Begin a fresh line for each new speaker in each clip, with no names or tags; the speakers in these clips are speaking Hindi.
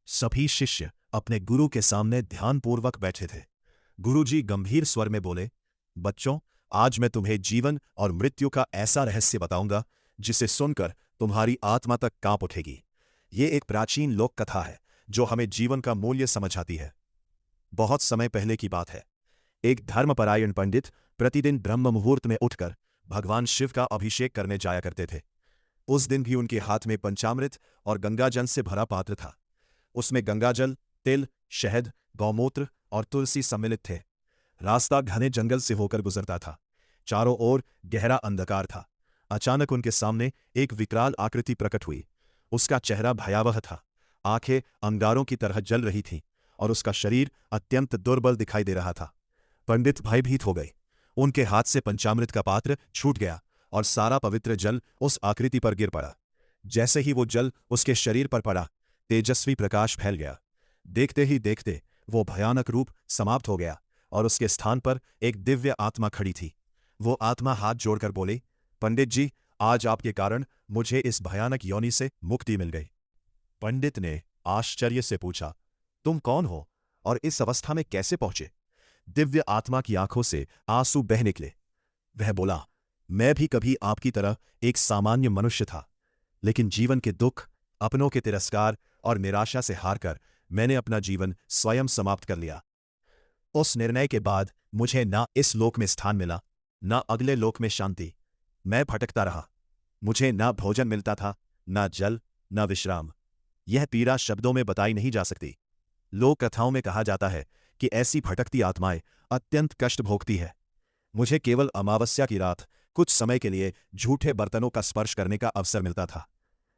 सभी शिष्य अपने गुरु के सामने ध्यानपूर्वक बैठे थे। गुरुजी गंभीर स्वर में बोले, बच्चों, आज मैं तुम्हें जीवन और मृत्यु का ऐसा रहस्य बताऊंगा जिसे सुनकर तुम्हारी आत्मा तक कांप उठेगी। ये एक प्राचीन लोक कथा है जो हमें जीवन का मूल्य समझाती है। बहुत समय पहले की बात है। एक धर्मपरायण पंडित प्रतिदिन ब्रह्म मुहूर्त में उठकर भगवान शिव का अभिषेक करने जाया करते थे। उस दिन भी उनके हाथ में पंचामृत और गंगाजल से भरा पात्र था। उसमें गंगाजल, तिल, शहद, गौमूत्र और तुलसी सम्मिलित थे। रास्ता घने जंगल से होकर गुजरता था। चारों ओर गहरा अंधकार था। अचानक उनके सामने एक विकराल आकृति प्रकट हुई। उसका चेहरा भयावह था। आंखें अंगारों की तरह जल रही थीं और उसका शरीर अत्यंत दुर्बल दिखाई दे रहा था। पंडित भयभीत हो गए। उनके हाथ से पंचामृत का पात्र छूट गया और सारा पवित्र जल उस आकृति पर गिर पड़ा। जैसे ही वो जल उसके शरीर पर पड़ा, तेजस्वी प्रकाश फैल गया। देखते ही देखते वो भयानक रूप समाप्त हो गया और उसके स्थान पर एक दिव्य आत्मा खड़ी थी। वो आत्मा हाथ जोड़कर बोली, पंडित जी, आज आपके कारण मुझे इस भयानक योनि से मुक्ति मिल गई। पंडित ने आश्चर्य से पूछा, तुम कौन हो और इस अवस्था में कैसे पहुंचे? दिव्य आत्मा की आंखों से आंसू बह निकले। वह बोला, मैं भी कभी आपकी तरह एक सामान्य मनुष्य था, लेकिन जीवन के दुख, अपनों के तिरस्कार और निराशा से हारकर मैंने अपना जीवन स्वयं समाप्त कर लिया। उस निर्णय के बाद मुझे ना इस लोक में स्थान मिला, ना अगले लोक में शांति। मैं भटकता रहा। मुझे ना भोजन मिलता था, ना जल, ना विश्राम। यह पीड़ा शब्दों में बताई नहीं जा सकती। लोक कथाओं में कहा जाता है कि ऐसी भटकती आत्माएं अत्यंत कष्ट भोगती है। मुझे केवल अमावस्या की रात कुछ समय के लिए झूठे बर्तनों का स्पर्श करने का अवसर मिलता था।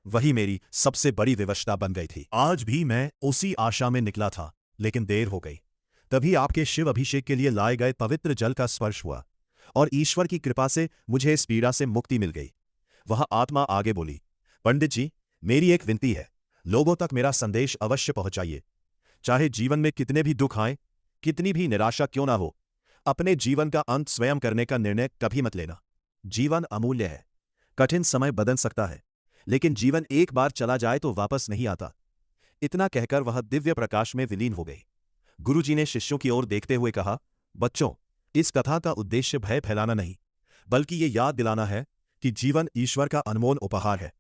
वही मेरी सबसे बड़ी विवशता बन गई थी। आज भी मैं उसी आशा में निकला था, लेकिन देर हो गई। तभी आपके शिव अभिषेक के लिए लाए गए पवित्र जल का स्पर्श हुआ और ईश्वर की कृपा से मुझे इस पीड़ा से मुक्ति मिल गई। वह आत्मा आगे बोली, पंडित जी, मेरी एक विनती है, लोगों तक मेरा संदेश अवश्य पहुंचाइए। चाहे जीवन में कितने भी दुख आए, कितनी भी निराशा क्यों ना हो, अपने जीवन का अंत स्वयं करने का निर्णय कभी मत लेना। जीवन अमूल्य है। कठिन समय बदल सकता है, लेकिन जीवन एक बार चला जाए तो वापस नहीं आता। इतना कहकर वह दिव्य प्रकाश में विलीन हो गई। गुरुजी ने शिष्यों की ओर देखते हुए कहा, बच्चों, इस कथा का उद्देश्य भय फैलाना नहीं, बल्कि ये याद दिलाना है कि जीवन ईश्वर का अनमोल उपहार है।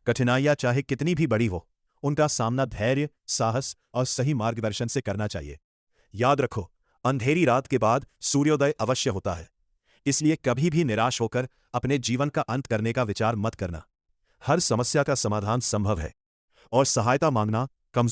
कठिनाइयां चाहे कितनी भी बड़ी हो, उनका सामना धैर्य, साहस और सही मार्गदर्शन से करना चाहिए। याद रखो, अंधेरी रात के बाद सूर्योदय अवश्य होता है। इसलिए कभी भी निराश होकर अपने जीवन का अंत करने का विचार मत करना। हर समस्या का समाधान संभव है और सहायता मांगना कमजोर